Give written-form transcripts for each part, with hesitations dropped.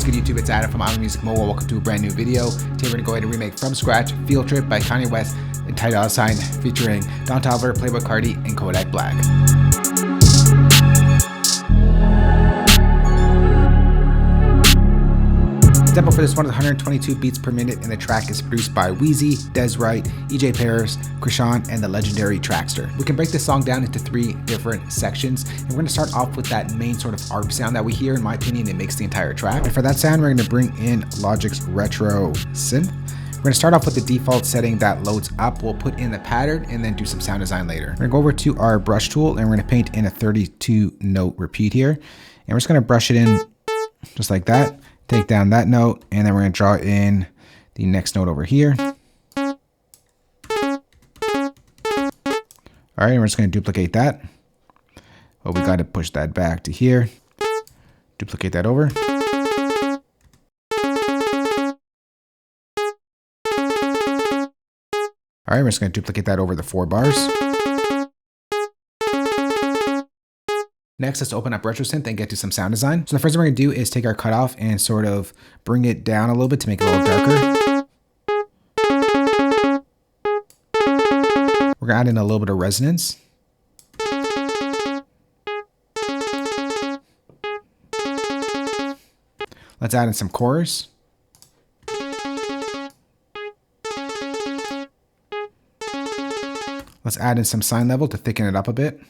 What's good, YouTube? It's Adam from Island Music Mobile. Welcome to a brand new video. Today we're going to go ahead and remake from scratch Field Trip by Kanye West and Dolla ign featuring Toliver, Playboi, Carti, and Kodak Black. The tempo for this one is 122 beats per minute, and the track is produced by Wheezy, Dez Wright, EJ Paris, Chrishan, and The Legendary Traxster. We can break this song down into 3 different sections, and we're going to start off with that main sort of Harp sound that we hear. In my opinion, it makes the entire track. And for that sound, we're going to bring in Logic's retro synth. We're going to start off with the default setting that loads up. We'll put in the pattern and then do some sound design later. We're going to go over to our brush tool, and we're going to paint in a 32 note repeat here. And we're just going to brush it in just like that. Take down that note, and then we're going to draw in the next note over here. All right, and we're just going to duplicate that. Well, we got to push that back to here. Duplicate that over. All right, we're just going to duplicate that over the 4 bars. Next, let's open up RetroSynth and get to some sound design. So the first thing we're going to do is take our cutoff and sort of bring it down a little bit to make it a little darker. We're going to add in a little bit of resonance. Let's add in some chorus. Let's add in some sine level to thicken it up a bit.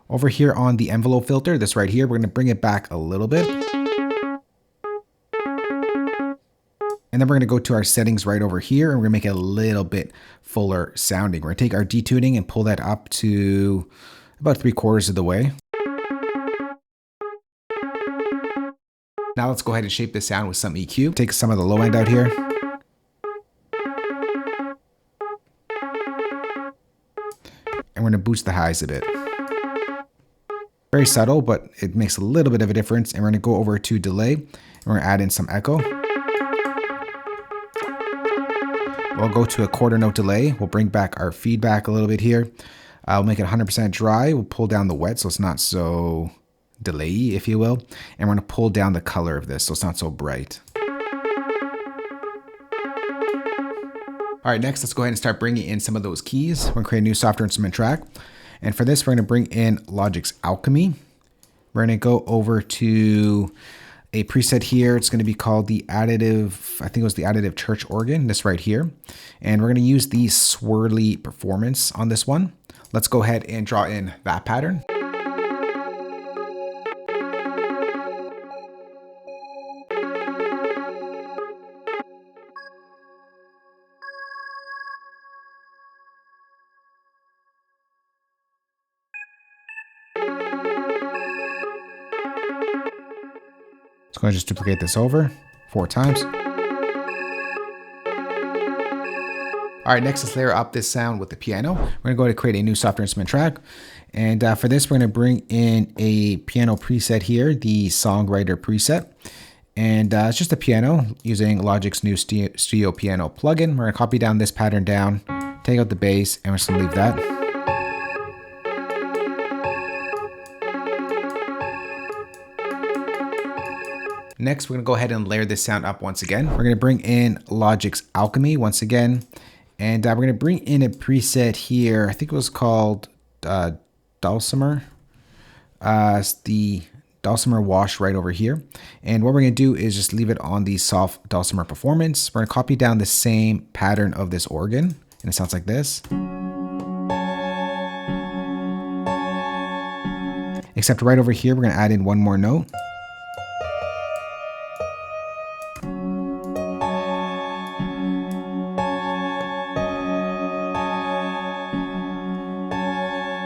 Over here on the envelope filter, this right here, we're going to bring it back a little bit. And then we're going to go to our settings right over here, and we're going to make it a little bit fuller sounding. We're going to take our detuning and pull that up to about 3/4 of the way. Now let's go ahead and shape this sound with some EQ. Take some of the low end out here. And we're going to boost the highs a bit. Very subtle, but it makes a little bit of a difference. And we're going to go over to delay, and we're going to add in some echo. We'll go to a 1/4 note delay. We'll bring back our feedback a little bit here. We'll make it 100% dry. We'll pull down the wet so it's not so delay-y, if you will. And we're going to pull down the color of this so it's not so bright. All right, next, let's go ahead and start bringing in some of those keys. We're going to create a new software instrument track. And for this, we're going to bring in Logic's Alchemy. We're going to go over to a preset here. It's going to be called the additive, I think it was the additive church organ, this right here. And we're going to use the swirly performance on this one. Let's go ahead and draw in that pattern. So I'm going to just duplicate this over 4 times. All right, next let's layer up this sound with the piano. We're going to go to create a new software instrument track. And for this, we're going to bring in a piano preset here, the Songwriter preset. And it's just a piano using Logic's new studio piano plugin. We're going to copy down this pattern down, take out the bass, and we're just going to leave that. Next, we're going to go ahead and layer this sound up once again. We're going to bring in Logic's Alchemy once again. And we're going to bring in a preset here. I think it was called Dulcimer. It's the Dulcimer wash right over here. And what we're going to do is just leave it on the soft Dulcimer performance. We're going to copy down the same pattern of this organ. And it sounds like this. Except right over here, we're going to add in one more note.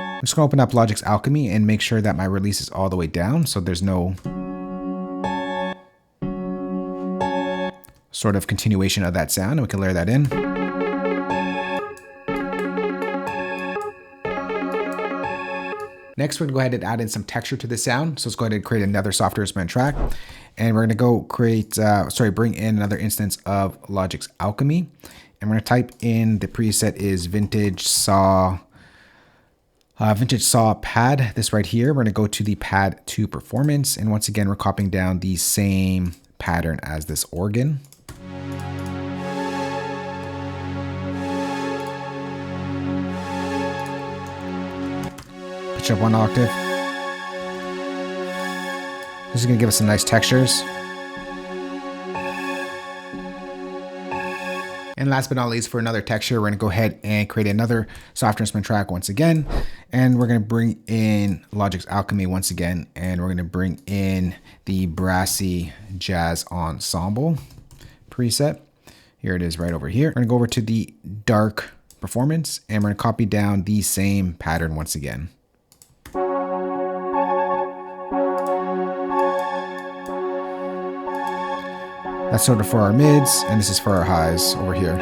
I'm just going to open up Logic's Alchemy and make sure that my release is all the way down so there's no sort of continuation of that sound, and we can layer that in. Next, we're going to go ahead and add in some texture to the sound. So let's go ahead and create another software instrument track. And we're going to go bring in another instance of Logic's Alchemy. And we're going to type in the preset is vintage saw Vintage Saw pad, this right here. We're going to go to the pad 2 performance. And once again, we're copying down the same pattern as this organ. Pitch up 1 octave. This is going to give us some nice textures. And last but not least, for another texture, we're going to go ahead and create another soft instrument track once again. And we're going to bring in Logic's Alchemy once again. And we're going to bring in the Brassy Jazz Ensemble preset. Here it is right over here. We're going to go over to the dark performance and we're going to copy down the same pattern once again. That's sort of for our mids, and this is for our highs over here.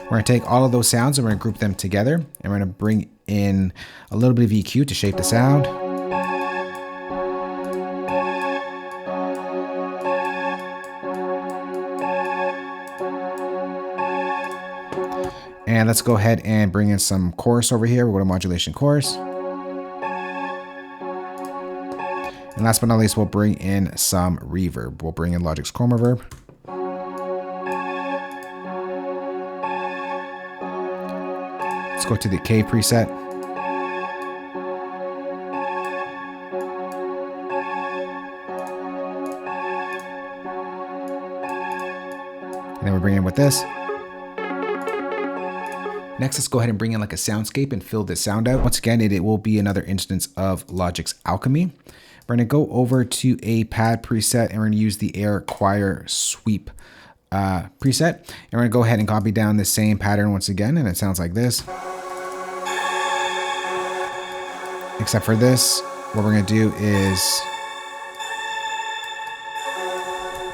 We're going to take all of those sounds and we're going to group them together, and we're going to bring in a little bit of EQ to shape the sound. And let's go ahead and bring in some chorus over here. We'll go to modulation chorus. And last but not least, we'll bring in some reverb. We'll bring in Logic's Chroma Reverb. Let's go to the Cave preset. And then we're bringing in with this. Next, let's go ahead and bring in like a soundscape and fill this sound out. Once again, it will be another instance of Logic's Alchemy. We're going to go over to a pad preset and we're going to use the Air Choir Sweep preset. And we're going to go ahead and copy down the same pattern once again, and it sounds like this. Except for this, what we're going to do is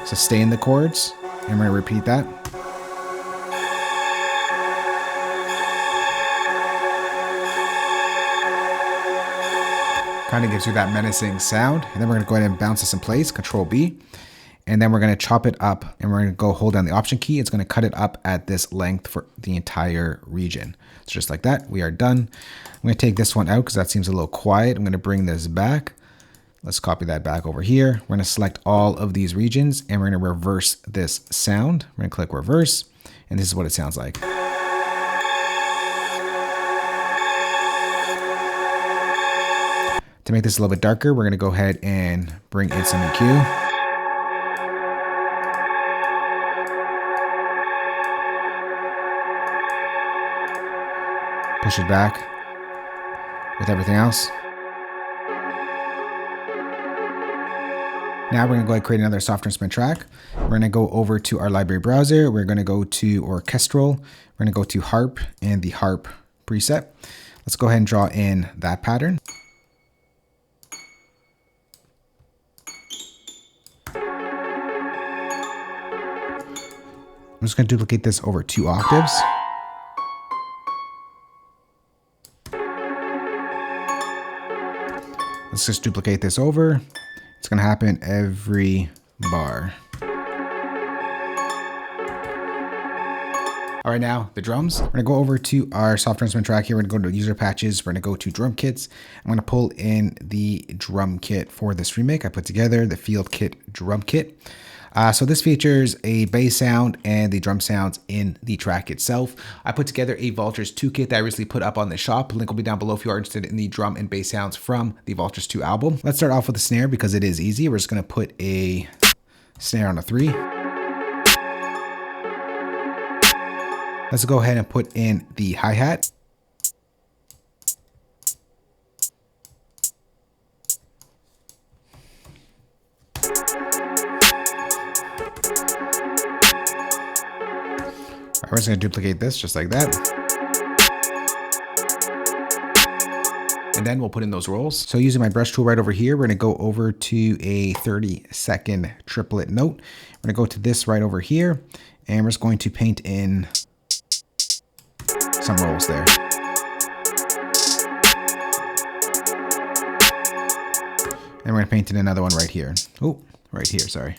sustain the chords, and we're going to repeat that. Kind of gives you that menacing sound. And then we're going to go ahead and bounce this in place, Control B. And then we're going to chop it up and we're going to go hold down the Option key. It's going to cut it up at this length for the entire region. So just like that, we are done. I'm going to take this one out because that seems a little quiet. I'm going to bring this back. Let's copy that back over here. We're going to select all of these regions and we're going to reverse this sound. We're going to click reverse, and this is what it sounds like. To make this a little bit darker, we're going to go ahead and bring in some EQ. Push it back with everything else. Now we're going to go ahead and create another soft instrument track. We're going to go over to our library browser. We're going to go to Orchestral. We're going to go to Harp and the Harp preset. Let's go ahead and draw in that pattern. I'm just going to duplicate this over 2 octaves. Let's just duplicate this over. It's going to happen every bar. All right, now the drums. We're going to go over to our soft instrument track here. We're going to go to user patches. We're going to go to drum kits. I'm going to pull in the drum kit for this remake. I put together the field kit drum kit. So this features a bass sound and the drum sounds in the track itself. I put together a Vultures 2 kit that I recently put up on the shop. Link will be down below if you are interested in the drum and bass sounds from the Vultures 2 album. Let's start off with the snare because it is easy. We're just going to put a snare on a 3. Let's go ahead and put in the hi-hat. We're just going to duplicate this just like that. And then we'll put in those rolls. So using my brush tool right over here, we're going to go over to a 30-second triplet note. We're going to go to this right over here, and we're just going to paint in some rolls there. And we're going to paint in another one right here. Oh, right here, sorry.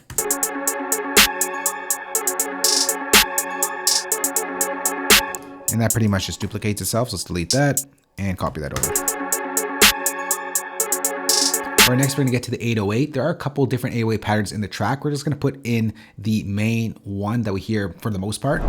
And that pretty much just duplicates itself. So let's delete that and copy that over. All right, next we're gonna get to the 808. There are a couple different 808 patterns in the track. We're just gonna put in the main one that we hear for the most part.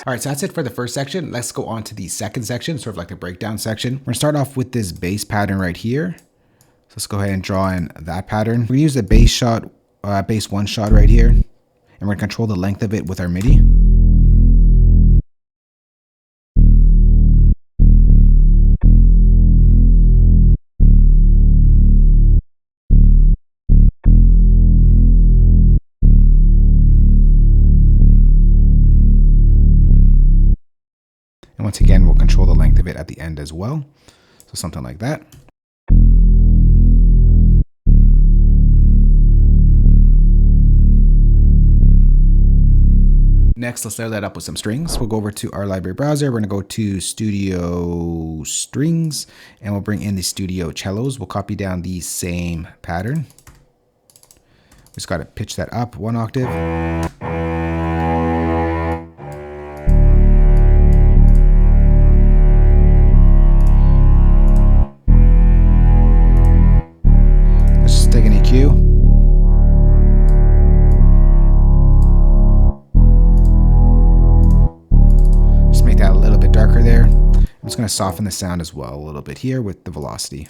All right, so that's it for the first section. Let's go on to the second section, sort of like the breakdown section. We're gonna start off with this bass pattern right here. So let's go ahead and draw in that pattern. We're gonna use the bass shot, bass one shot right here, and we're gonna control the length of it with our MIDI. And once again, we'll control the length of it at the end as well. So something like that. Next, let's layer that up with some strings. We'll go over to our library browser. We're gonna go to Studio Strings, and we'll bring in the Studio Cellos. We'll copy down the same pattern. We just gotta pitch that up 1 octave. I'm just going to soften the sound as well a little bit here with the velocity.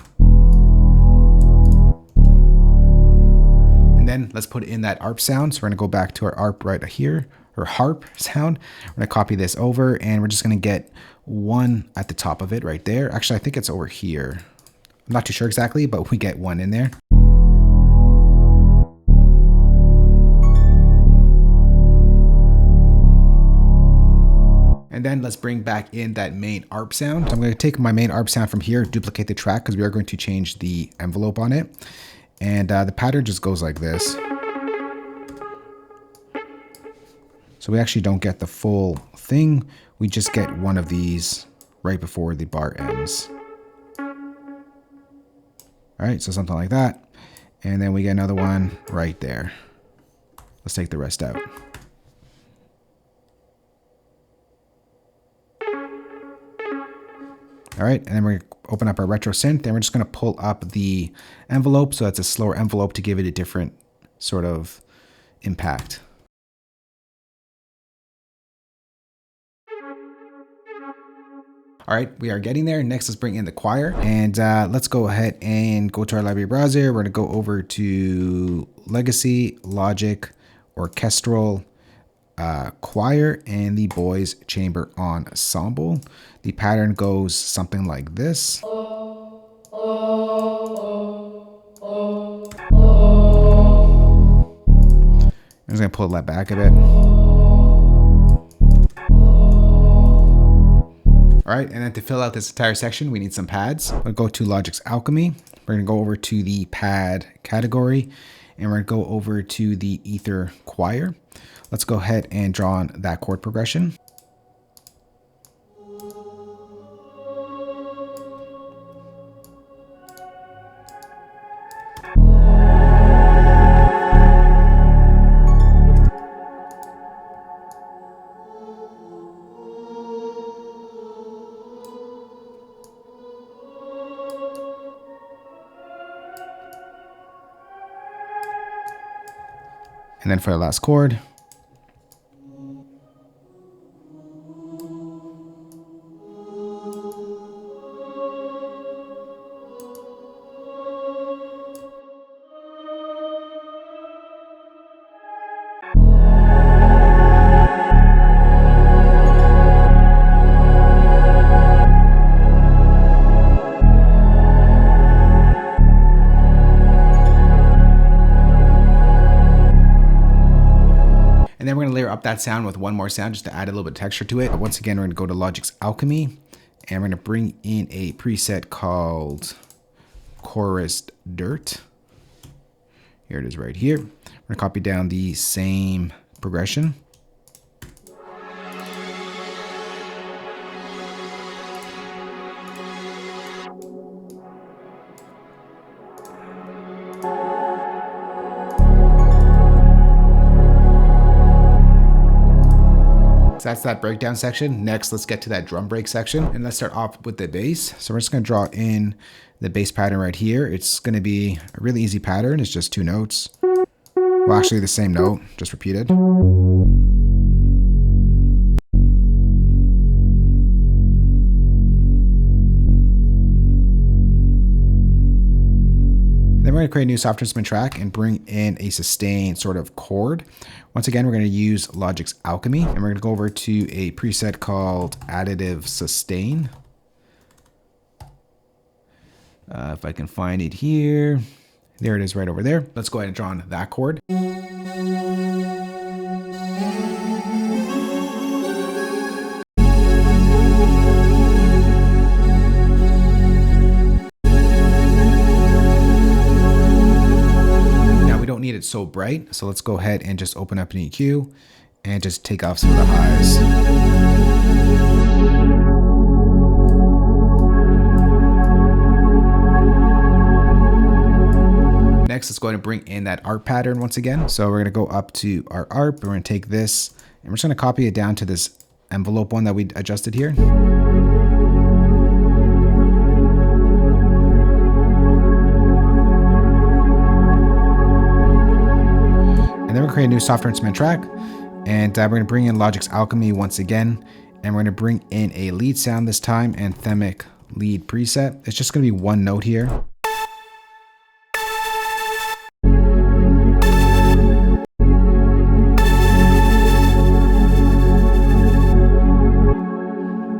And then let's put in that ARP sound. So we're going to go back to our ARP right here, or harp sound. We're going to copy this over, and we're just going to get one at the top of it right there. Actually, I think it's over here. I'm not too sure exactly, but we get one in there. And then let's bring back in that main ARP sound. I'm going to take my main ARP sound from here, duplicate the track, because we are going to change the envelope on it. And the pattern just goes like this. So we actually don't get the full thing. We just get one of these right before the bar ends. All right, so something like that. And then we get another one right there. Let's take the rest out. All right, and then we're gonna open up our retro synth, and we're just gonna pull up the envelope, so it's a slower envelope to give it a different sort of impact. All right, we are getting there. Next, let's bring in the choir, and let's go ahead and go to our library browser. We're gonna go over to Legacy, Logic, Orchestral, choir, and the boys chamber ensemble. The pattern goes something like this. I'm just gonna pull that back a bit. All right, and then to fill out this entire section, we need some pads. We'll go to Logic's Alchemy. We're gonna go over to the pad category, and we're gonna go over to the Ether choir. Let's go ahead and draw on that chord progression. And then for the last chord, and then we're going to layer up that sound with one more sound just to add a little bit of texture to it. But once again, we're going to go to Logic's Alchemy, And we're going to bring in a preset called Chorus Dirt. Here it is right here. We're going to copy down the same progression. So that's that breakdown section. Next, let's get to that drum break section. And let's start off with the bass. So we're just gonna draw in the bass pattern right here. It's gonna be a really easy pattern. It's just 2 notes. Well, actually the same note, just repeated. Then we're going to create a new soft instrument track and bring in a sustain sort of chord. Once again, we're going to use Logic's Alchemy, and we're going to go over to a preset called Additive Sustain. If I can find it here. There it is right over there. Let's go ahead and draw on that chord. Need it so bright, so let's go ahead and just open up an EQ and just take off some of the highs. Next, let's go ahead and bring in that ARP pattern once again. So we're going to go up to our ARP, we're going to take this and we're just going to copy it down to this envelope one that we adjusted here. And then we're create a new software instrument track, and we're going to bring in Logic's Alchemy once again, and we're going to bring in a lead sound this time, anthemic lead preset. It's just going to be 1 note here.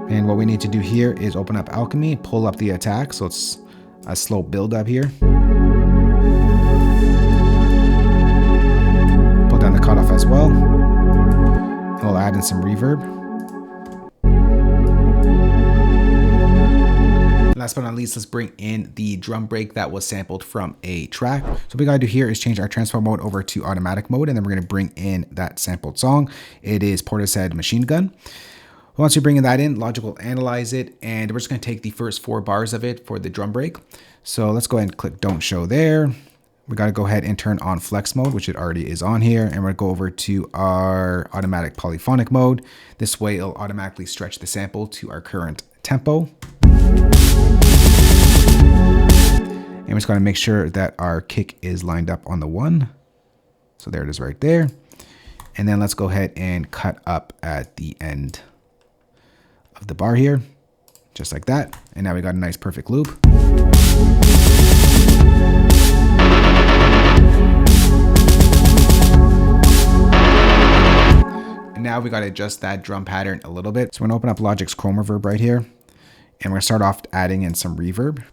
And what we need to do here is open up Alchemy, pull up the attack, so it's a slow build up here. Down the cutoff as well. And we'll add in some reverb. Last but not least, let's bring in the drum break that was sampled from a track. So what we gotta do here is change our transform mode over to automatic mode, and then we're gonna bring in that sampled song. It is Portishead Machine Gun. Once you bring that in, Logic will analyze it, and we're just gonna take the first 4 bars of it for the drum break. So let's go ahead and click Don't Show there. We got to go ahead and turn on flex mode, which it already is on here. And we're going to go over to our automatic polyphonic mode. This way it'll automatically stretch the sample to our current tempo. And we're just going to make sure that our kick is lined up on the 1. So there it is right there. And then let's go ahead and cut up at the end of the bar here, just like that. And now we got a nice perfect loop. Now we got to adjust that drum pattern a little bit. So we're going to open up Logic's Chrome Reverb right here. And we're going to start off adding in some reverb.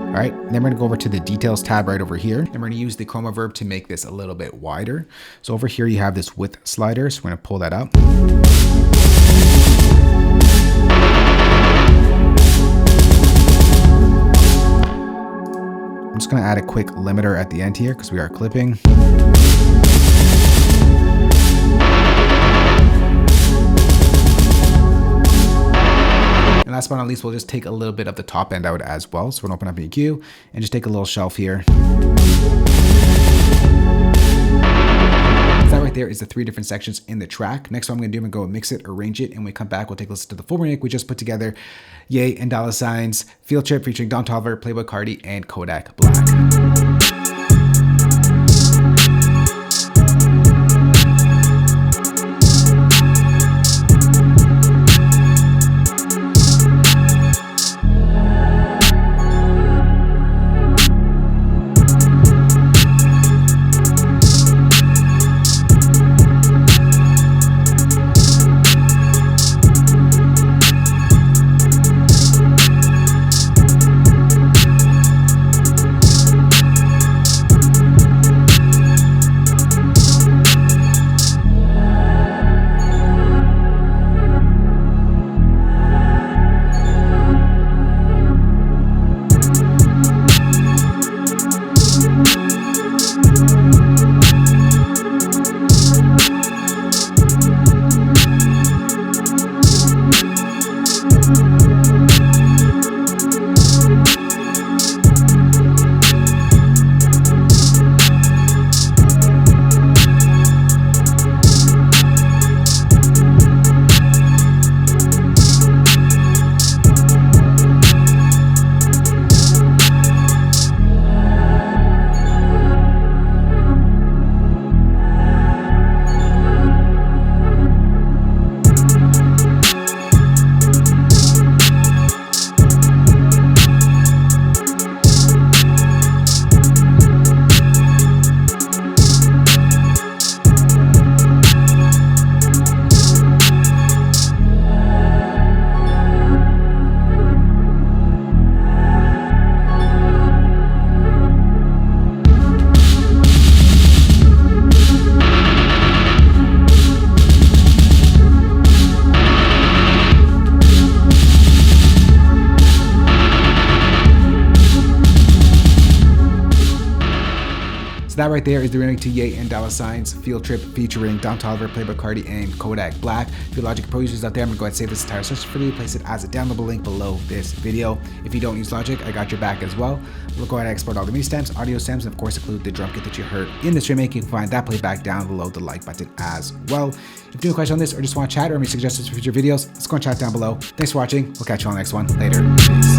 All right, then we're going to go over to the Details tab right over here. And we're going to use the Chrome Reverb to make this a little bit wider. So over here you have this width slider. So we're going to pull that up. I'm just going to add a quick limiter at the end here because we are clipping. And last but not least, we'll just take a little bit of the top end out as well. So we're going to open up EQ and just take a little shelf here. That right there is the 3 different sections in the track. Next, what I'm going to do, I'm going to go mix it, arrange it, and when we come back, we'll take a listen to the full remix we just put together. Ye and Dolla Ign's Field Trip featuring Don Toliver, Playboi Carti, and Kodak Black. that right there is the remix to Ye and Dolla ign's Field Trip featuring Don Toliver, Playboi, Carti, and Kodak Black. If you're Logic Pro users out there, I'm gonna go ahead and save this entire session for you, place it as a downloadable link below this video. If you don't use Logic, I got your back as well. We'll go ahead and export all the MIDI stems, audio stems, and of course include the drum kit that you heard in this remake. You can find that playback down below the like button as well. If you have a question on this or just want to chat or any suggestions for future videos, let's go and chat down below. Thanks for watching. We'll catch you on the next one. Later. Peace.